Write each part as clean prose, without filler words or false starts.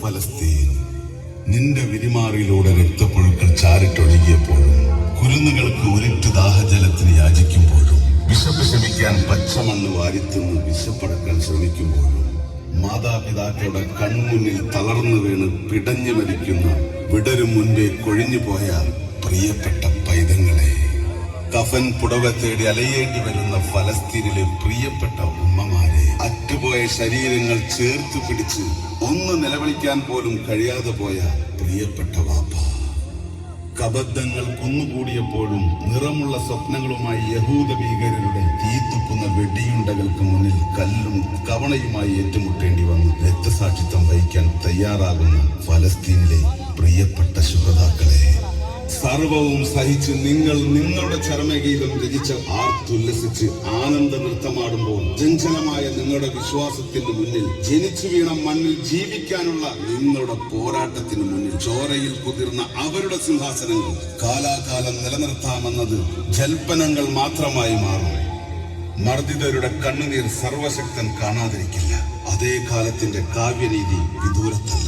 ഫലസ്തീൻ, നിന്റെ വിരിമാറിയിലൂടെ രക്തപ്പുഴുക്കൾ ചാരിട്ടൊഴുകിയപ്പോഴും കുരുന്നുകൾക്ക് ഒരിറ്റു ദാഹജലത്തിന് യാചിക്കുമ്പോഴും വിശപ്പ് ശമിക്കാൻ പച്ചമണ്ണ് വാരിത്തുന്ന് വിശപ്പടക്കാൻ ശ്രമിക്കുമ്പോഴും മാതാപിതാക്കളുടെ കൺമുന്നിൽ തളർന്നു വീണ് പിടഞ്ഞു മരിക്കുന്ന വിടരും മുൻപേ കൊഴിഞ്ഞുപോയ പ്രിയപ്പെട്ട പൈതങ്ങളെ, കഫൻ പുടവ തേടി അലയേണ്ടി വരുന്ന ഫലസ്തീനിലെ പ്രിയപ്പെട്ട ഉമ്മമാരെ, അറ്റുപോയ ശരീരങ്ങൾ ചേർത്ത് പിടിച്ച് ഒന്ന് നിലവിളിക്കാൻ പോലും കഴിയാതെ പോയ പ്രിയപ്പെട്ട വാപ്പ, കബദ്ധങ്ങൾ കുന്നുകൂടിയപ്പോഴും നിറമുള്ള സ്വപ്നങ്ങളുമായി യഹൂദ ഭീകരരുടെ തീത്തുക്കുന്ന വെടിയുണ്ടകൾക്ക് മുന്നിൽ കല്ലും കവണയുമായി ഏറ്റുമുട്ടേണ്ടി വന്ന് രക്തസാക്ഷിത്വം വഹിക്കാൻ തയ്യാറാകുന്ന ഫലസ്തീനിലെ പ്രിയപ്പെട്ട ശുഹദാക്കളെ, സർവവും സഹിച്ച് നിങ്ങൾ നിങ്ങളുടെ ചരമഗീതം രചിച്ച് ആർത്തുല്ലസിച്ച് ആനന്ദ നൃത്തമാടുമ്പോൾ ജഞ്ചലമായ നിങ്ങളുടെ വിശ്വാസത്തിന് മുന്നിൽ, ജനിച്ചു വീണ മണ്ണിൽ ജീവിക്കാനുള്ള നിങ്ങളുടെ പോരാട്ടത്തിന് മുന്നിൽ ചോരയിൽ കുതിർന്ന അവരുടെ സിംഹാസനങ്ങൾ കാലാകാലം നിലനിർത്താമെന്നത് ജൽപ്പനങ്ങൾ മാത്രമായി മാറും. മർദ്ദിതരുടെ കണ്ണുനീർ സർവശക്തൻ കാണാതിരിക്കില്ല. അതേ കാലത്തിന്റെ കാവ്യരീതി വിദൂരത്തല്ല.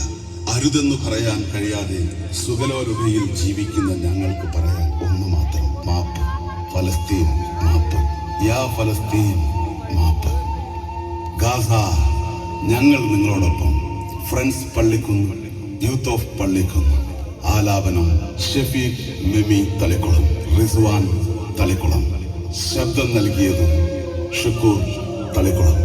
അരുതെന്ന് പറയാൻ കഴിയാതെ സുഖലോലുകയിൽ ജീവിക്കുന്ന ഞങ്ങൾക്ക് പറയാൻ ഒന്ന് മാത്രം: മാപ്പ് ഫലസ്തീൻ, മാപ്പ് യാ ഫലസ്തീൻ, മാപ്പ്. ഗാസ, ഞങ്ങൾ നിങ്ങളോടൊപ്പം. Friends Pallikkunnu, youth of Pallikkunnu. ആലാപനം ഷഫീഖ് മെമി തളിക്കുളം, റിസ്വാൻ തളിക്കുളം. ശബ്ദം നൽകിയത് ഷുക്കൂർ തളിക്കുളം.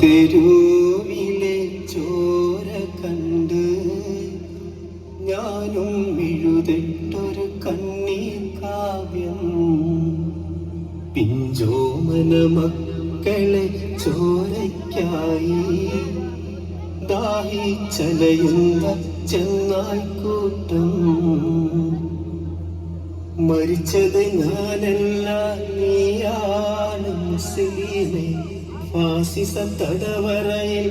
തെരുവിലെ ചോര കണ്ട് ഞാനും എഴുതിട്ടൊരു കണ്ണീർ കാവ്യം. പിഞ്ചോമന മക്കളെ ചോരയ്ക്കായി ദാഹിച്ചലയുന്ന ചെന്നായ്ക്കൂട്ടം. മരിച്ചത് ഞാനല്ല, നീയാണ് മുസ്ലിമേ. ഫാസിസ തടവറയിൽ